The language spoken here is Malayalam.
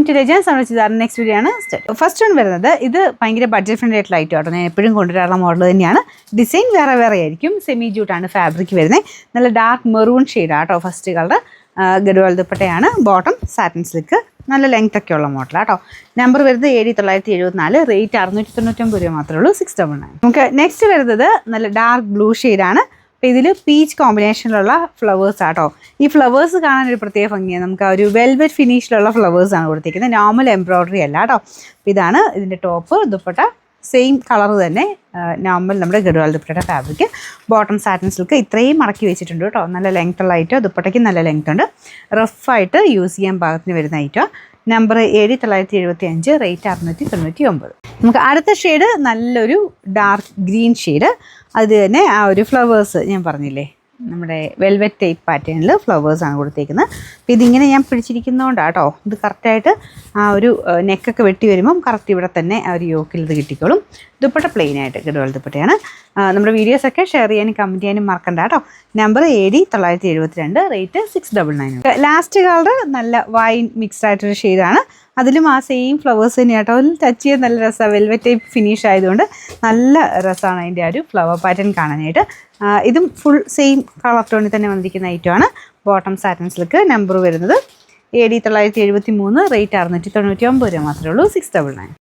ടു രജൻ സംബന്ധിച്ചതാണ്. നെക്സ്റ്റ് വീഡിയോ ആണ് ഫസ്റ്റ് വൺ വരുന്നത്. ഇത് ഭയങ്കര ബഡ്ജറ്റ് ഫ്രണ്ട്ലി ആയിട്ടുള്ള ഐറ്റം ആട്ടോ. ഞാൻ എപ്പോഴും കൊണ്ടുവരാറുള്ള മോഡൽ തന്നെയാണ്. ഡിസൈൻ വേറെ വേറെ ആയിരിക്കും. സെമി ജൂട്ടാണ് ഫാബ്രിക് വരുന്നത്. നല്ല ഡാർക്ക് മെറൂൺ ഷെയ്ഡാട്ടോ ഫസ്റ്റ് കളർ. ഗഡ്വാൾ ദുപ്പട്ടയാണ്. Bottom satin silk. നല്ല ലെങ്ത് ഒക്കെ ഉള്ള മോഡലാട്ടോ. നമ്പർ വരുന്നത് 7974. റേറ്റ് 699 രൂപ മാത്രമേ ഉള്ളൂ. 699. നമുക്ക് നെക്സ്റ്റ് വരുന്നത് നല്ല ഡാർക്ക് ബ്ലൂ ഷെയ്ഡാണ്. അപ്പോൾ ഇതിൽ പീച്ച് കോമ്പിനേഷനിലുള്ള ഫ്ലവേഴ്സ് ആട്ടോ. ഈ ഫ്ലവേഴ്സ് കാണാൻ ഒരു പ്രത്യേക ഭംഗിയാണ്. നമുക്ക് ആ ഒരു വെൽവെറ്റ് ഫിനിഷിലുള്ള ഫ്ലവേഴ്സാണ് കൊടുത്തിരിക്കുന്നത്. നോർമൽ എംബ്രോയ്ഡറി അല്ല കേട്ടോ. അപ്പോൾ ഇതാണ് ഇതിൻ്റെ ടോപ്പ്. ദുപ്പട്ട സെയിം കളർ തന്നെ. നോർമൽ നമ്മുടെ ഗഡ്വാൾ ദുപ്പട്ടയുടെ ഫാബ്രിക്. Bottom satin silk. ഇത്രയും മടക്കി വെച്ചിട്ടുണ്ട് കേട്ടോ. നല്ല ലെങ്ത് ഉള്ള ഐറ്റം. ദുപ്പട്ടയ്ക്ക് നല്ല ലെങ്ത് ഉണ്ട്. റഫായിട്ട് യൂസ് ചെയ്യാൻ പാകത്തിന് വരുന്ന ഐറ്റം. നമ്പർ 7975. റേറ്റ് 699. നമുക്ക് അടുത്ത ഷെയ്ഡ് നല്ലൊരു ഡാർക്ക് ഗ്രീൻ ഷെയ്ഡ്. അത് തന്നെ ആ ഒരു ഫ്ലവേഴ്സ് ഞാൻ പറഞ്ഞില്ലേ, നമ്മുടെ വെൽവെറ്റ് ടൈപ്പ് പാറ്റേണിൽ ഫ്ലവേഴ്സാണ് കൊടുത്തേക്കുന്നത്. അപ്പോൾ ഇതിങ്ങനെ ഞാൻ പിടിച്ചിരിക്കുന്നതുകൊണ്ടാണ് കേട്ടോ. ഇത് കറക്റ്റായിട്ട് ആ ഒരു നെക്കൊക്കെ വെട്ടി വരുമ്പം കറക്റ്റ് ഇവിടെ തന്നെ ആ ഒരു യോക്കിൽ ഇത് കിട്ടിക്കോളും. ദുപ്പട്ട പ്ലെയിൻ ആയിട്ട് ഗഡ്വാൾ ദുപ്പട്ടയാണ്. നമ്മുടെ വീഡിയോസൊക്കെ ഷെയർ ചെയ്യാനും കമൻറ്റ് ചെയ്യാനും മറക്കണ്ട കേട്ടോ. നമ്പർ 7972. റേറ്റ് 699. ലാസ്റ്റ് കളർ നല്ല വൈൻ മിക്സ്ഡ് ആയിട്ടൊരു ഷെയ്ഡാണ്. അതിലും ആ സെയിം ഫ്ലവേഴ്സ് തന്നെയാണ് കേട്ടോ. അതിൽ ടച്ച് ചെയ്യാൻ നല്ല രസമാണ്. വെൽവെറ്റ് ടൈപ്പ് ഫിനിഷ് ആയതുകൊണ്ട് നല്ല രസമാണ് അതിൻ്റെ ആ ഒരു ഫ്ലവർ പാറ്റേൺ കാണാനായിട്ട്. ഇതും ഫുൾ സെയിം കളർ ടോണിൽ തന്നെ വന്നിരിക്കുന്ന ഐറ്റമാണ്. Bottom satin silk. നമ്പർ വരുന്നത് 7973. റേറ്റ് 699 രൂപ മാത്രമേ ഉള്ളൂ. 699.